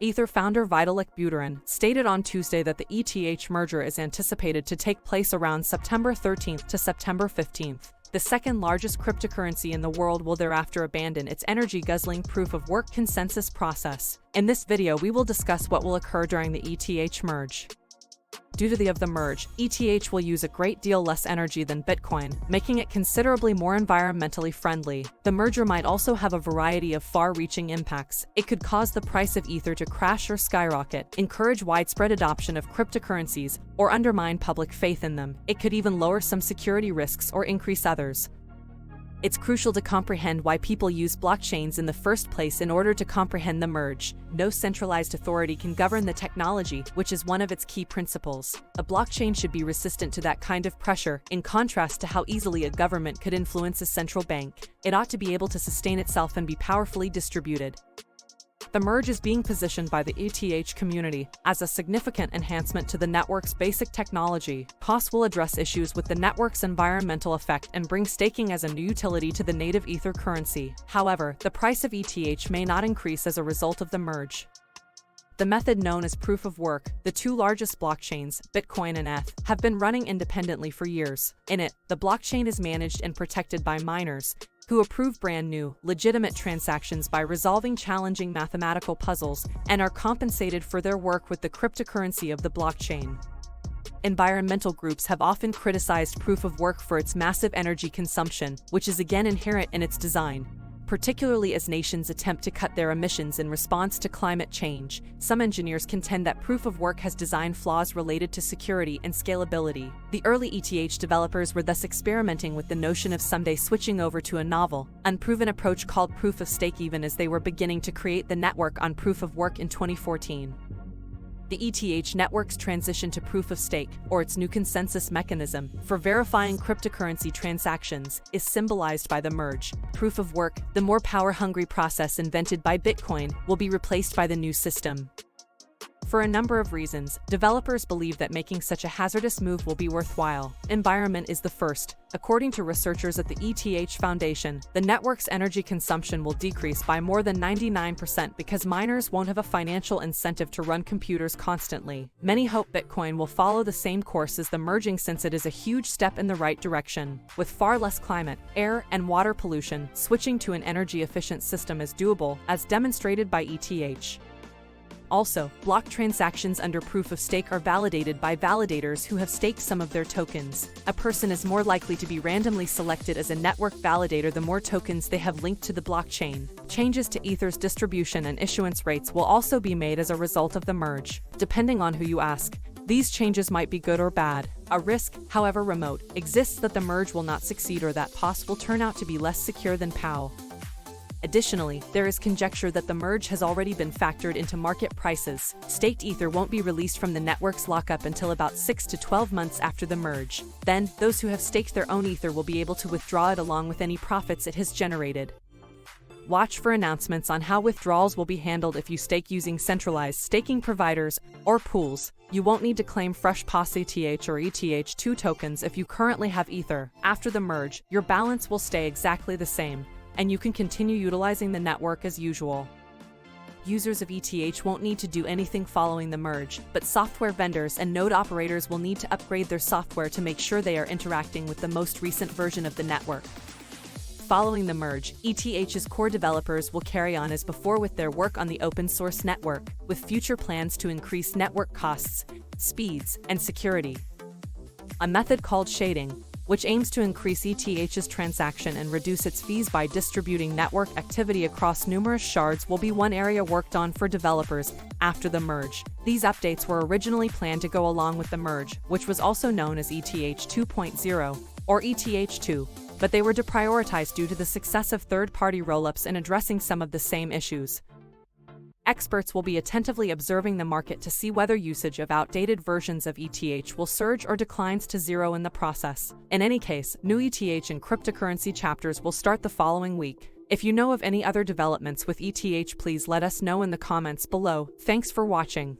Ether founder Vitalik Buterin stated on Tuesday that the ETH merger is anticipated to take place around September 13th to September 15th. The second largest cryptocurrency in the world will thereafter abandon its energy-guzzling proof-of-work consensus process. In this video, we will discuss what will occur during the ETH merge. Due to the merge, ETH will use a great deal less energy than Bitcoin, making it considerably more environmentally friendly. The merger might also have a variety of far-reaching impacts. It could cause the price of Ether to crash or skyrocket, encourage widespread adoption of cryptocurrencies, or undermine public faith in them. It could even lower some security risks or increase others. It's crucial to comprehend why people use blockchains in the first place in order to comprehend the merge. No centralized authority can govern the technology, which is one of its key principles. A blockchain should be resistant to that kind of pressure, in contrast to how easily a government could influence a central bank. It ought to be able to sustain itself and be powerfully distributed. The merge is being positioned by the ETH community as a significant enhancement to the network's basic technology. Costs will address issues with the network's environmental effect and bring staking as a new utility to the native Ether currency. However, the price of ETH may not increase as a result of the merge. The method known as proof of work, the two largest blockchains, Bitcoin and ETH, have been running independently for years. In it, the blockchain is managed and protected by miners, who approve brand new, legitimate transactions by resolving challenging mathematical puzzles and are compensated for their work with the cryptocurrency of the blockchain. Environmental groups have often criticized proof of work for its massive energy consumption, which is again inherent in its design. Particularly as nations attempt to cut their emissions in response to climate change, some engineers contend that proof of work has design flaws related to security and scalability. The early ETH developers were thus experimenting with the notion of someday switching over to a novel, unproven approach called proof of stake even as they were beginning to create the network on proof of work in 2014. The ETH network's transition to proof of stake, or its new consensus mechanism for verifying cryptocurrency transactions, is symbolized by the merge. Proof of work, the more power-hungry process invented by Bitcoin, will be replaced by the new system. For a number of reasons, developers believe that making such a hazardous move will be worthwhile. Environment is the first. According to researchers at the ETH Foundation, the network's energy consumption will decrease by more than 99% because miners won't have a financial incentive to run computers constantly. Many hope Bitcoin will follow the same course as the merging since it is a huge step in the right direction. With far less climate, air, and water pollution, switching to an energy-efficient system is doable, as demonstrated by ETH. Also, block transactions under proof of stake are validated by validators who have staked some of their tokens. A person is more likely to be randomly selected as a network validator the more tokens they have linked to the blockchain. Changes to Ether's distribution and issuance rates will also be made as a result of the merge. Depending on who you ask, these changes might be good or bad. A risk, however remote, exists that the merge will not succeed or that POS will turn out to be less secure than POW. Additionally, there is conjecture that the merge has already been factored into market prices. Staked Ether won't be released from the network's lockup until about 6 to 12 months after the merge. Then, those who have staked their own Ether will be able to withdraw it along with any profits it has generated. Watch for announcements on how withdrawals will be handled if you stake using centralized staking providers or pools. You won't need to claim fresh POS ETH or ETH2 tokens if you currently have Ether. After the merge, your balance will stay exactly the same, and you can continue utilizing the network as usual. Users of ETH won't need to do anything following the merge, but software vendors and node operators will need to upgrade their software to make sure they are interacting with the most recent version of the network. Following the merge, ETH's core developers will carry on as before with their work on the open source network, with future plans to increase network costs, speeds, and security. A method called shading, which aims to increase ETH's transaction and reduce its fees by distributing network activity across numerous shards, will be one area worked on for developers after the merge. These updates were originally planned to go along with the merge, which was also known as ETH 2.0 or ETH2, but they were deprioritized due to the success of third-party rollups in addressing some of the same issues. Experts will be attentively observing the market to see whether usage of outdated versions of ETH will surge or declines to zero in the process. In any case, new ETH and cryptocurrency chapters will start the following week. If you know of any other developments with ETH, please let us know in the comments below. Thanks for watching.